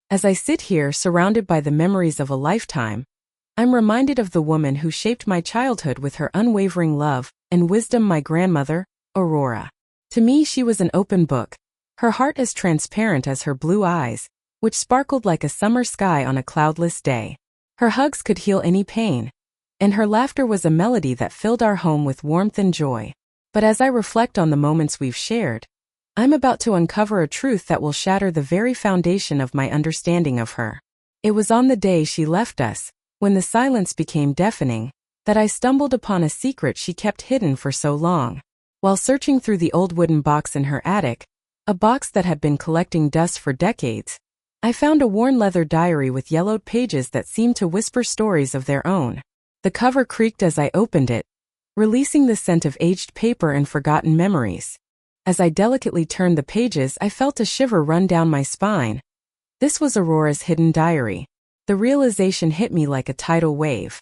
As I sit here, surrounded by the memories of a lifetime, I'm reminded of the woman who shaped my childhood with her unwavering love and wisdom, my grandmother, Aurora. To me, she was an open book, her heart as transparent as her blue eyes, which sparkled like a summer sky on a cloudless day. Her hugs could heal any pain, and her laughter was a melody that filled our home with warmth and joy. But as I reflect on the moments we've shared, I'm about to uncover a truth that will shatter the very foundation of my understanding of her. It was on the day she left us, when the silence became deafening, that I stumbled upon a secret she kept hidden for so long. While searching through the old wooden box in her attic, a box that had been collecting dust for decades, I found a worn leather diary with yellowed pages that seemed to whisper stories of their own. The cover creaked as I opened it, releasing the scent of aged paper and forgotten memories. As I delicately turned the pages, I felt a shiver run down my spine. This was Aurora's hidden diary. The realization hit me like a tidal wave.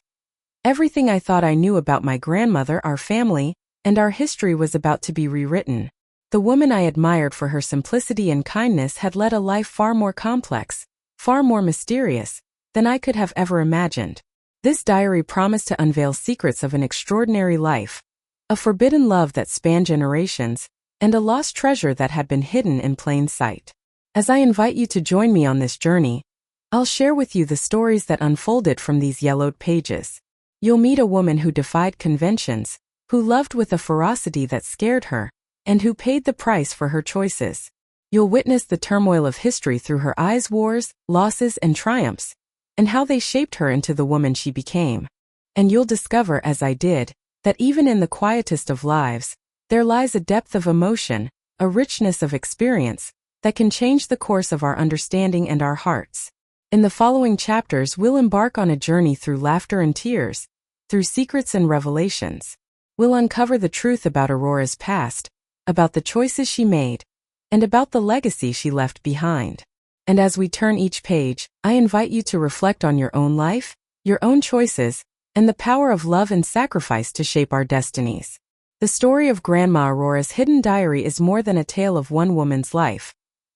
Everything I thought I knew about my grandmother, our family, and our history was about to be rewritten. The woman I admired for her simplicity and kindness had led a life far more complex, far more mysterious, than I could have ever imagined. This diary promised to unveil secrets of an extraordinary life, a forbidden love that spanned generations, and a lost treasure that had been hidden in plain sight. As I invite you to join me on this journey, I'll share with you the stories that unfolded from these yellowed pages. You'll meet a woman who defied conventions, who loved with a ferocity that scared her, and who paid the price for her choices. You'll witness the turmoil of history through her eyes, wars, losses, and triumphs, and how they shaped her into the woman she became. And you'll discover, as I did, that even in the quietest of lives, there lies a depth of emotion, a richness of experience, that can change the course of our understanding and our hearts. In the following chapters, we'll embark on a journey through laughter and tears, through secrets and revelations. We'll uncover the truth about Aurora's past, about the choices she made, and about the legacy she left behind. And as we turn each page, I invite you to reflect on your own life, your own choices, and the power of love and sacrifice to shape our destinies. The story of Grandma Aurora's hidden diary is more than a tale of one woman's life.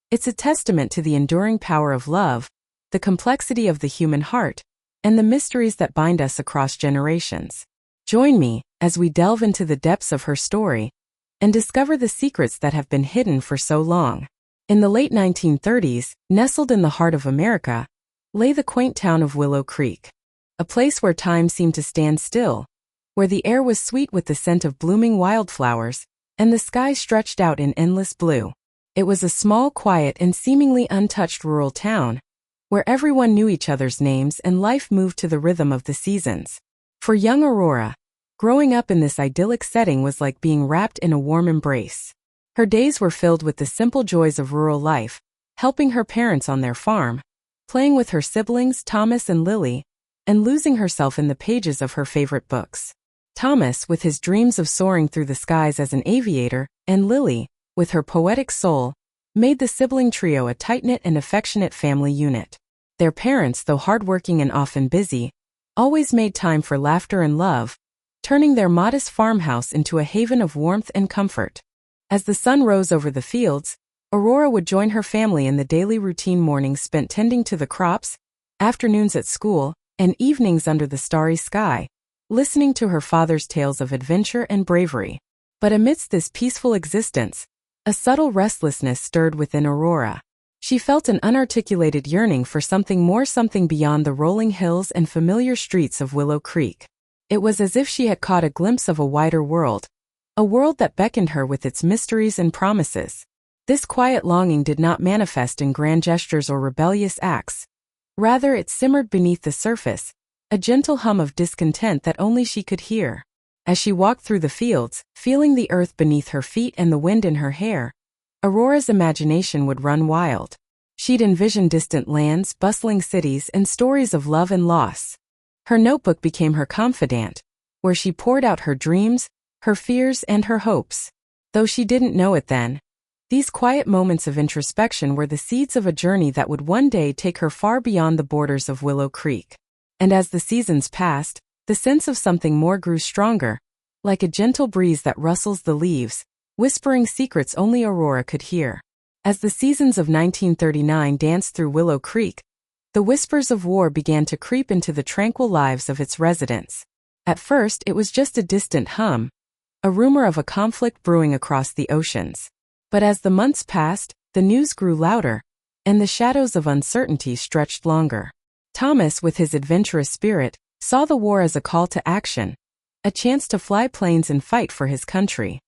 It's a testament to the enduring power of love, the complexity of the human heart, and the mysteries that bind us across generations. Join me as we delve into the depths of her story and discover the secrets that have been hidden for so long. In the late 1930s, nestled in the heart of America, lay the quaint town of Willow Creek, a place where time seemed to stand still, where the air was sweet with the scent of blooming wildflowers, and the sky stretched out in endless blue. It was a small, quiet, and seemingly untouched rural town, where everyone knew each other's names and life moved to the rhythm of the seasons. For young Aurora, growing up in this idyllic setting was like being wrapped in a warm embrace. Her days were filled with the simple joys of rural life, helping her parents on their farm, playing with her siblings Thomas and Lily, and losing herself in the pages of her favorite books. Thomas, with his dreams of soaring through the skies as an aviator, and Lily, with her poetic soul, made the sibling trio a tight-knit and affectionate family unit. Their parents, though hardworking and often busy, always made time for laughter and love, turning their modest farmhouse into a haven of warmth and comfort. As the sun rose over the fields, Aurora would join her family in the daily routine, mornings spent tending to the crops, afternoons at school, and evenings under the starry sky, listening to her father's tales of adventure and bravery. But amidst this peaceful existence, a subtle restlessness stirred within Aurora. She felt an unarticulated yearning for something more, something beyond the rolling hills and familiar streets of Willow Creek. It was as if she had caught a glimpse of a wider world, a world that beckoned her with its mysteries and promises. This quiet longing did not manifest in grand gestures or rebellious acts. Rather, it simmered beneath the surface, a gentle hum of discontent that only she could hear. As she walked through the fields, feeling the earth beneath her feet and the wind in her hair, Aurora's imagination would run wild. She'd envision distant lands, bustling cities, and stories of love and loss. Her notebook became her confidant, where she poured out her dreams, her fears, and her hopes. Though she didn't know it then, these quiet moments of introspection were the seeds of a journey that would one day take her far beyond the borders of Willow Creek. And as the seasons passed, the sense of something more grew stronger, like a gentle breeze that rustles the leaves, whispering secrets only Aurora could hear. As the seasons of 1939 danced through Willow Creek, the whispers of war began to creep into the tranquil lives of its residents. At first, it was just a distant hum, a rumor of a conflict brewing across the oceans. But as the months passed, the news grew louder, and the shadows of uncertainty stretched longer. Thomas, with his adventurous spirit, saw the war as a call to action, a chance to fly planes and fight for his country.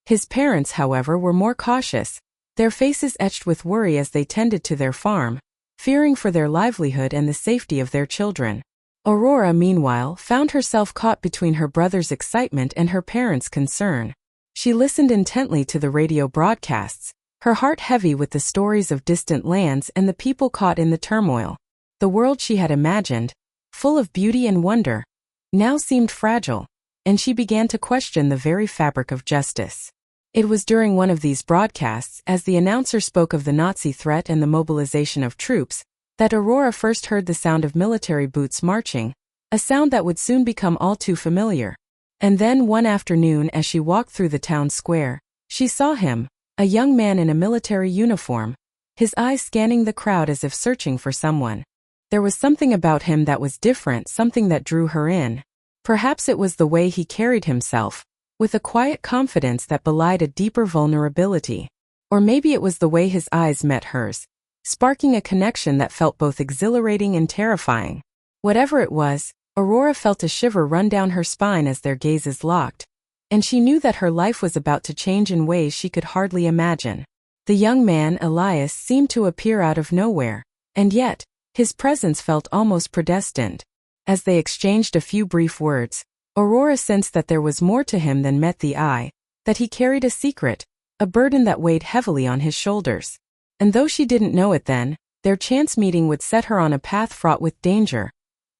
His parents, however, were more cautious, their faces etched with worry as they tended to their farm, fearing for their livelihood and the safety of their children. Aurora, meanwhile, found herself caught between her brother's excitement and her parents' concern. She listened intently to the radio broadcasts, her heart heavy with the stories of distant lands and the people caught in the turmoil. The world she had imagined, full of beauty and wonder, now seemed fragile, and she began to question the very fabric of justice. It was during one of these broadcasts, as the announcer spoke of the Nazi threat and the mobilization of troops, that Aurora first heard the sound of military boots marching, a sound that would soon become all too familiar. And then one afternoon, as she walked through the town square, she saw him, a young man in a military uniform, his eyes scanning the crowd as if searching for someone. There was something about him that was different, something that drew her in. Perhaps it was the way he carried himself, with a quiet confidence that belied a deeper vulnerability. Or maybe it was the way his eyes met hers, sparking a connection that felt both exhilarating and terrifying. Whatever it was, Aurora felt a shiver run down her spine as their gazes locked, and she knew that her life was about to change in ways she could hardly imagine. The young man, Elias, seemed to appear out of nowhere, and yet, his presence felt almost predestined. As they exchanged a few brief words, Aurora sensed that there was more to him than met the eye, that he carried a secret, a burden that weighed heavily on his shoulders. And though she didn't know it then, their chance meeting would set her on a path fraught with danger,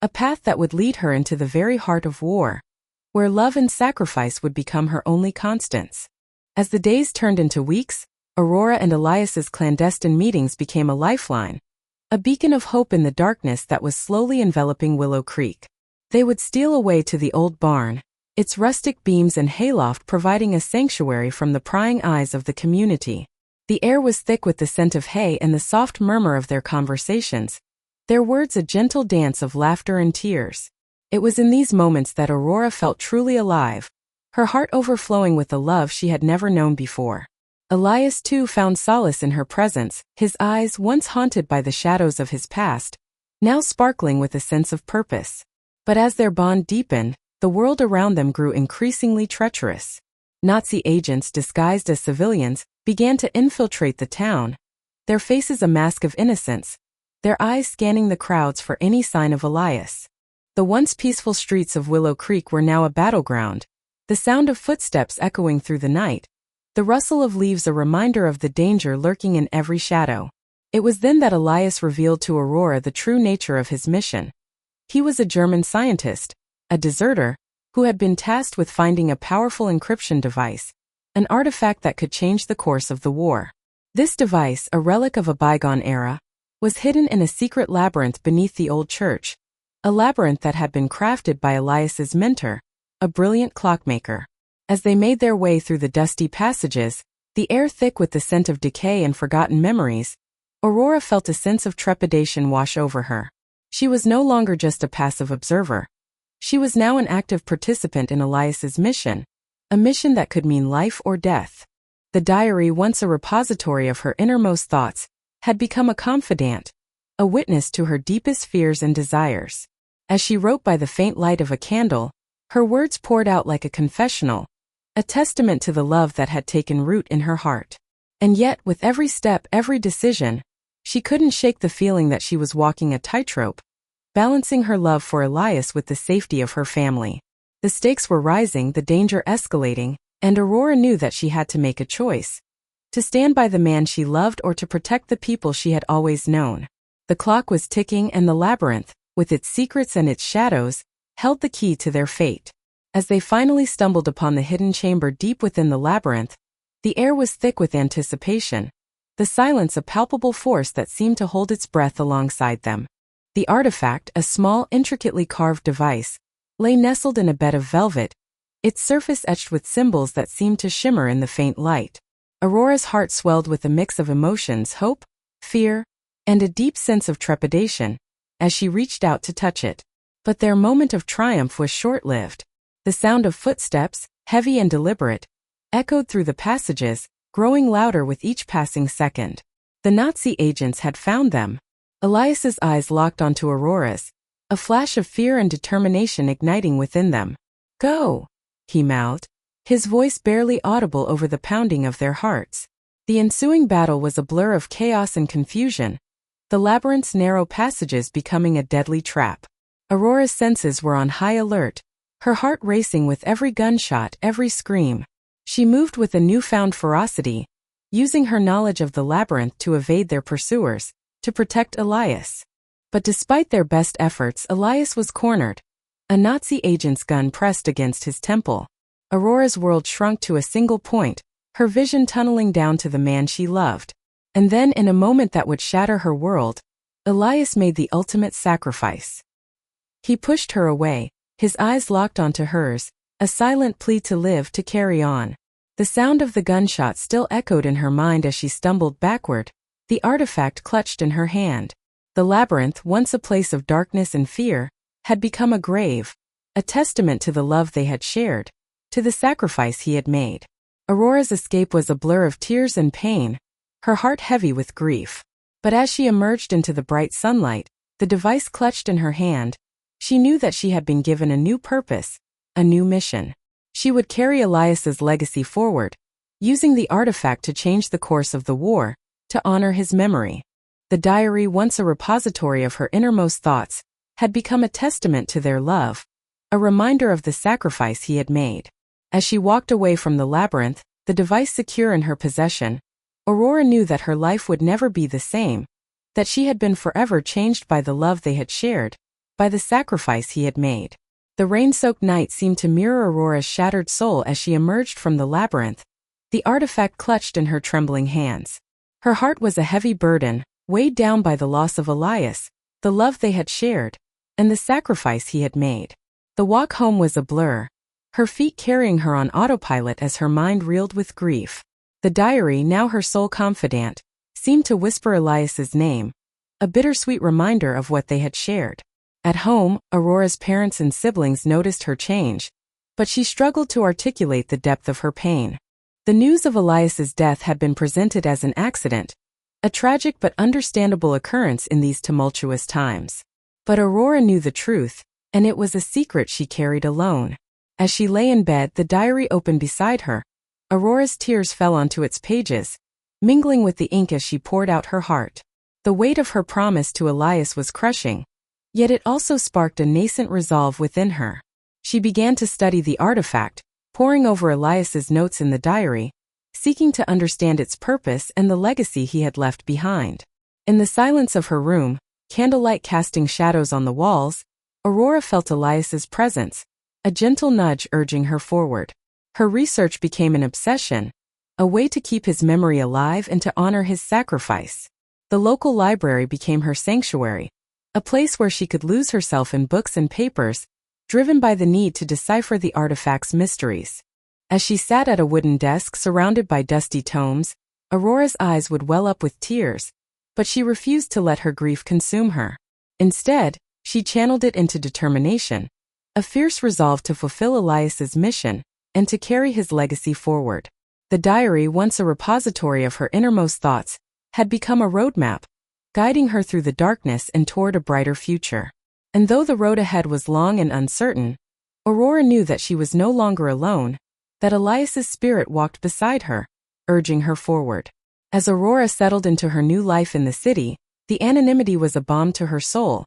a path that would lead her into the very heart of war, where love and sacrifice would become her only constants. As the days turned into weeks, Aurora and Elias's clandestine meetings became a lifeline, a beacon of hope in the darkness that was slowly enveloping Willow Creek. They would steal away to the old barn, its rustic beams and hayloft providing a sanctuary from the prying eyes of the community. The air was thick with the scent of hay and the soft murmur of their conversations, their words a gentle dance of laughter and tears. It was in these moments that Aurora felt truly alive, her heart overflowing with a love she had never known before. Elias too found solace in her presence, his eyes, once haunted by the shadows of his past, now sparkling with a sense of purpose. But as their bond deepened, the world around them grew increasingly treacherous. Nazi agents disguised as civilians began to infiltrate the town, their faces a mask of innocence, their eyes scanning the crowds for any sign of Elias. The once peaceful streets of Willow Creek were now a battleground, the sound of footsteps echoing through the night, the rustle of leaves a reminder of the danger lurking in every shadow. It was then that Elias revealed to Aurora the true nature of his mission. He was a German scientist, a deserter, who had been tasked with finding a powerful encryption device, an artifact that could change the course of the war. This device, a relic of a bygone era, was hidden in a secret labyrinth beneath the old church, a labyrinth that had been crafted by Elias's mentor, a brilliant clockmaker. As they made their way through the dusty passages, the air thick with the scent of decay and forgotten memories, Aurora felt a sense of trepidation wash over her. She was no longer just a passive observer. She was now an active participant in Elias's mission, a mission that could mean life or death. The diary, once a repository of her innermost thoughts, had become a confidant, a witness to her deepest fears and desires. As she wrote by the faint light of a candle, her words poured out like a confessional, a testament to the love that had taken root in her heart. And yet, with every step, every decision, she couldn't shake the feeling that she was walking a tightrope, balancing her love for Elias with the safety of her family. The stakes were rising, the danger escalating, and Aurora knew that she had to make a choice: to stand by the man she loved or to protect the people she had always known. The clock was ticking, and the labyrinth, with its secrets and its shadows, held the key to their fate. As they finally stumbled upon the hidden chamber deep within the labyrinth, the air was thick with anticipation, the silence a palpable force that seemed to hold its breath alongside them. The artifact, a small, intricately carved device, lay nestled in a bed of velvet, its surface etched with symbols that seemed to shimmer in the faint light. Aurora's heart swelled with a mix of emotions: hope, fear, and a deep sense of trepidation, as she reached out to touch it. But their moment of triumph was short-lived. The sound of footsteps, heavy and deliberate, echoed through the passages, growing louder with each passing second. The Nazi agents had found them. Elias's eyes locked onto Aurora's, a flash of fear and determination igniting within them. "Go," he mouthed, his voice barely audible over the pounding of their hearts. The ensuing battle was a blur of chaos and confusion, the labyrinth's narrow passages becoming a deadly trap. Aurora's senses were on high alert, her heart racing with every gunshot, every scream. She moved with a newfound ferocity, using her knowledge of the labyrinth to evade their pursuers, to protect Elias. But despite their best efforts, Elias was cornered. A Nazi agent's gun pressed against his temple. Aurora's world shrunk to a single point, her vision tunneling down to the man she loved. And then, in a moment that would shatter her world, Elias made the ultimate sacrifice. He pushed her away, his eyes locked onto hers, a silent plea to live, to carry on. The sound of the gunshot still echoed in her mind as she stumbled backward, the artifact clutched in her hand. The labyrinth, once a place of darkness and fear, had become a grave, a testament to the love they had shared, to the sacrifice he had made. Aurora's escape was a blur of tears and pain, her heart heavy with grief. But as she emerged into the bright sunlight, the device clutched in her hand, she knew that she had been given a new purpose, a new mission. She would carry Elias's legacy forward, using the artifact to change the course of the war, to honor his memory. The diary, once a repository of her innermost thoughts, had become a testament to their love, a reminder of the sacrifice he had made. As she walked away from the labyrinth, the device secure in her possession, Aurora knew that her life would never be the same, that she had been forever changed by the love they had shared, by the sacrifice he had made. The rain-soaked night seemed to mirror Aurora's shattered soul as she emerged from the labyrinth, the artifact clutched in her trembling hands. Her heart was a heavy burden, weighed down by the loss of Elias, the love they had shared, and the sacrifice he had made. The walk home was a blur, her feet carrying her on autopilot as her mind reeled with grief. The diary, now her sole confidant, seemed to whisper Elias's name, a bittersweet reminder of what they had shared. At home, Aurora's parents and siblings noticed her change, but she struggled to articulate the depth of her pain. The news of Elias's death had been presented as an accident, a tragic but understandable occurrence in these tumultuous times. But Aurora knew the truth, and it was a secret she carried alone. As she lay in bed, the diary opened beside her. Aurora's tears fell onto its pages, mingling with the ink as she poured out her heart. The weight of her promise to Elias was crushing, yet it also sparked a nascent resolve within her. She began to study the artifact, poring over Elias's notes in the diary, seeking to understand its purpose and the legacy he had left behind. In the silence of her room, candlelight casting shadows on the walls, Aurora felt Elias's presence, a gentle nudge urging her forward. Her research became an obsession, a way to keep his memory alive and to honor his sacrifice. The local library became her sanctuary, a place where she could lose herself in books and papers, driven by the need to decipher the artifact's mysteries. As she sat at a wooden desk surrounded by dusty tomes, Aurora's eyes would well up with tears, but she refused to let her grief consume her. Instead, she channeled it into determination, a fierce resolve to fulfill Elias's mission and to carry his legacy forward. The diary, once a repository of her innermost thoughts, had become a roadmap, guiding her through the darkness and toward a brighter future. And though the road ahead was long and uncertain, Aurora knew that she was no longer alone, that Elias's spirit walked beside her, urging her forward. As Aurora settled into her new life in the city, the anonymity was a balm to her soul,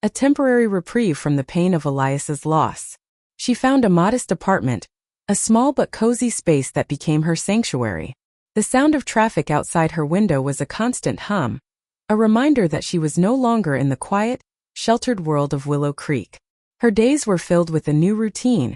a temporary reprieve from the pain of Elias's loss. She found a modest apartment, a small but cozy space that became her sanctuary. The sound of traffic outside her window was a constant hum, a reminder that she was no longer in the quiet, sheltered world of Willow Creek. Her days were filled with a new routine,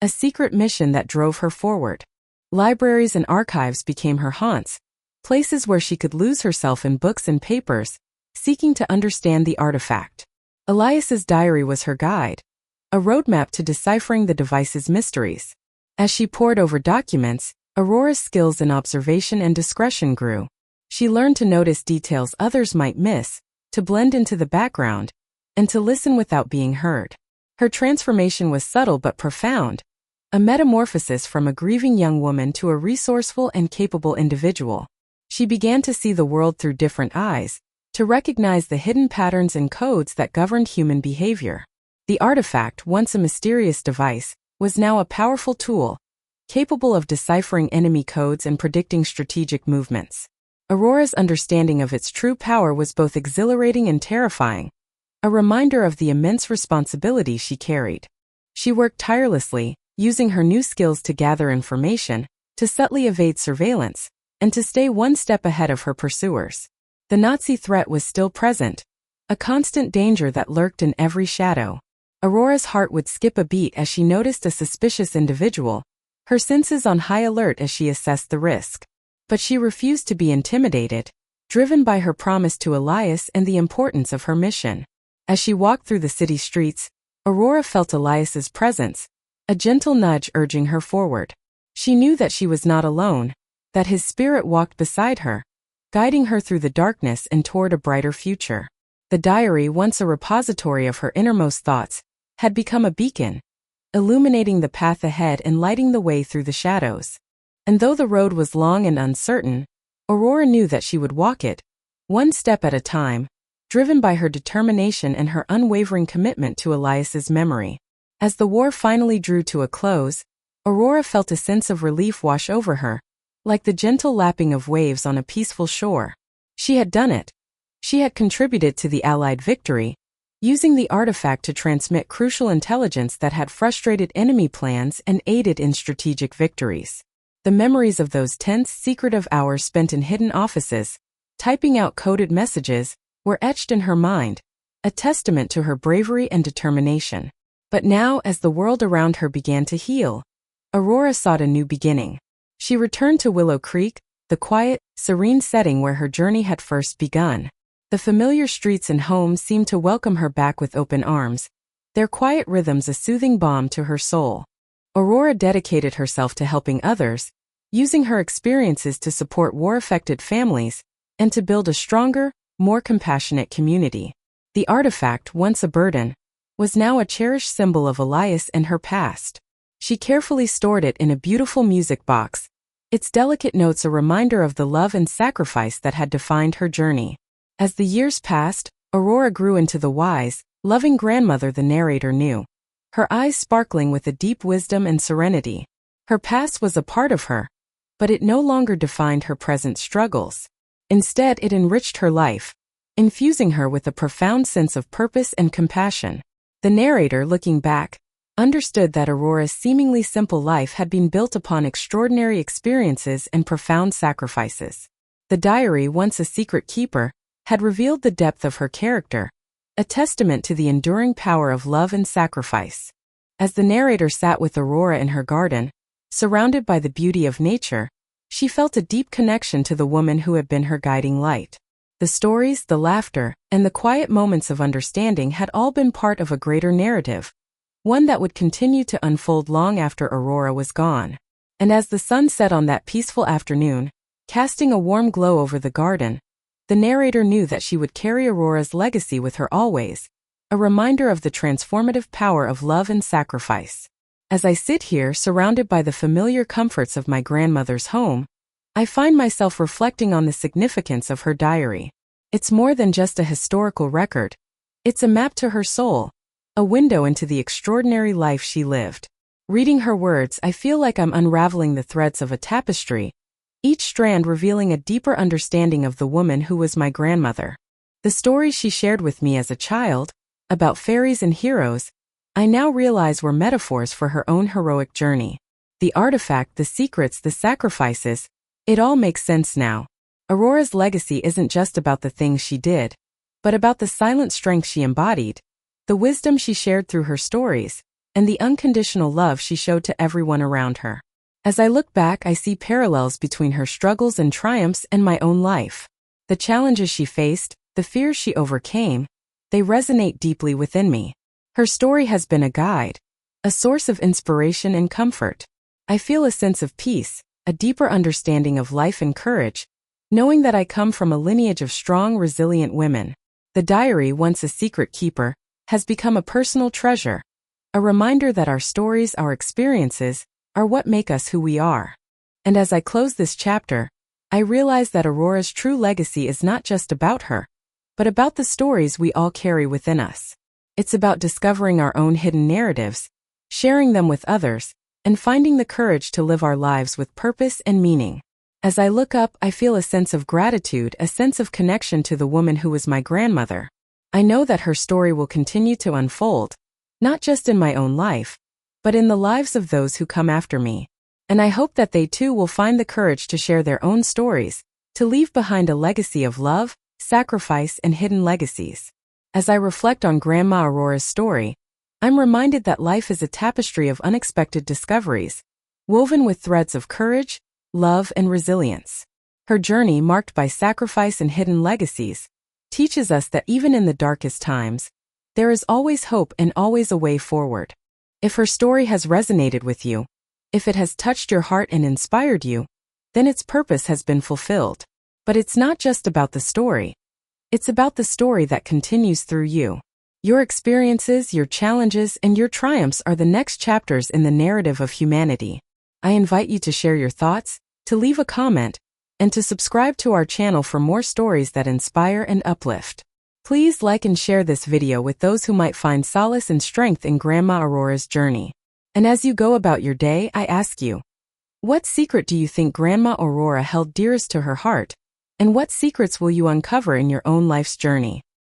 a secret mission that drove her forward. Libraries and archives became her haunts, places where she could lose herself in books and papers, seeking to understand the artifact. Elias's diary was her guide, a roadmap to deciphering the device's mysteries. As she pored over documents, Aurora's skills in observation and discretion grew. She learned to notice details others might miss, to blend into the background, and to listen without being heard. Her transformation was subtle but profound, a metamorphosis from a grieving young woman to a resourceful and capable individual. She began to see the world through different eyes, to recognize the hidden patterns and codes that governed human behavior. The artifact, once a mysterious device, was now a powerful tool, capable of deciphering enemy codes and predicting strategic movements. Aurora's understanding of its true power was both exhilarating and terrifying, a reminder of the immense responsibility she carried. She worked tirelessly, using her new skills to gather information, to subtly evade surveillance, and to stay one step ahead of her pursuers. The Nazi threat was still present, a constant danger that lurked in every shadow. Aurora's heart would skip a beat as she noticed a suspicious individual, her senses on high alert as she assessed the risk. But she refused to be intimidated, driven by her promise to Elias and the importance of her mission. As she walked through the city streets, Aurora felt Elias's presence, a gentle nudge urging her forward. She knew that she was not alone, that his spirit walked beside her, guiding her through the darkness and toward a brighter future. The diary, once a repository of her innermost thoughts, had become a beacon, illuminating the path ahead and lighting the way through the shadows. And though the road was long and uncertain, Aurora knew that she would walk it, one step at a time, driven by her determination and her unwavering commitment to Elias's memory. As the war finally drew to a close, Aurora felt a sense of relief wash over her, like the gentle lapping of waves on a peaceful shore. She had done it. She had contributed to the Allied victory, using the artifact to transmit crucial intelligence that had frustrated enemy plans and aided in strategic victories. The memories of those tense, secretive hours spent in hidden offices, typing out coded messages, were etched in her mind, a testament to her bravery and determination. But now, as the world around her began to heal, Aurora sought a new beginning. She returned to Willow Creek, the quiet, serene setting where her journey had first begun. The familiar streets and homes seemed to welcome her back with open arms, their quiet rhythms a soothing balm to her soul. Aurora dedicated herself to helping others, using her experiences to support war-affected families and to build a stronger, more compassionate community. The artifact, once a burden, was now a cherished symbol of Elias and her past. She carefully stored it in a beautiful music box, its delicate notes a reminder of the love and sacrifice that had defined her journey. As the years passed, Aurora grew into the wise, loving grandmother the narrator knew, her eyes sparkling with a deep wisdom and serenity. Her past was a part of her, but it no longer defined her present struggles. Instead, it enriched her life, infusing her with a profound sense of purpose and compassion. The narrator, looking back, understood that Aurora's seemingly simple life had been built upon extraordinary experiences and profound sacrifices. The diary, once a secret keeper, had revealed the depth of her character, a testament to the enduring power of love and sacrifice. As the narrator sat with Aurora in her garden, surrounded by the beauty of nature, she felt a deep connection to the woman who had been her guiding light. The stories, the laughter, and the quiet moments of understanding had all been part of a greater narrative, one that would continue to unfold long after Aurora was gone. And as the sun set on that peaceful afternoon, casting a warm glow over the garden, the narrator knew that she would carry Aurora's legacy with her always, a reminder of the transformative power of love and sacrifice. As I sit here, surrounded by the familiar comforts of my grandmother's home, I find myself reflecting on the significance of her diary. It's more than just a historical record. It's a map to her soul, a window into the extraordinary life she lived. Reading her words, I feel like I'm unraveling the threads of a tapestry, each strand revealing a deeper understanding of the woman who was my grandmother. The stories she shared with me as a child, about fairies and heroes, I now realize were metaphors for her own heroic journey. The artifact, the secrets, the sacrifices, it all makes sense now. Aurora's legacy isn't just about the things she did, but about the silent strength she embodied, the wisdom she shared through her stories, and the unconditional love she showed to everyone around her. As I look back, I see parallels between her struggles and triumphs and my own life. The challenges she faced, the fears she overcame, they resonate deeply within me. Her story has been a guide, a source of inspiration and comfort. I feel a sense of peace, a deeper understanding of life and courage, knowing that I come from a lineage of strong, resilient women. The diary, once a secret keeper, has become a personal treasure, a reminder that our stories, our experiences, are what make us who we are. And as I close this chapter, I realize that Aurora's true legacy is not just about her, but about the stories we all carry within us. It's about discovering our own hidden narratives, sharing them with others, and finding the courage to live our lives with purpose and meaning. As I look up, I feel a sense of gratitude, a sense of connection to the woman who was my grandmother. I know that her story will continue to unfold, not just in my own life, but in the lives of those who come after me. And I hope that they too will find the courage to share their own stories, to leave behind a legacy of love, sacrifice, and hidden legacies. As I reflect on Grandma Aurora's story, I'm reminded that life is a tapestry of unexpected discoveries, woven with threads of courage, love, and resilience. Her journey, marked by sacrifice and hidden legacies, teaches us that even in the darkest times, there is always hope and always a way forward. If her story has resonated with you, if it has touched your heart and inspired you, then its purpose has been fulfilled. But it's not just about the story. It's about the story that continues through you. Your experiences, your challenges, and your triumphs are the next chapters in the narrative of humanity. I invite you to share your thoughts, to leave a comment, and to subscribe to our channel for more stories that inspire and uplift. Please like and share this video with those who might find solace and strength in Grandma Aurora's journey. And as you go about your day, I ask you, what secret do you think Grandma Aurora held dearest to her heart? And what secrets will you uncover in your own life's journey?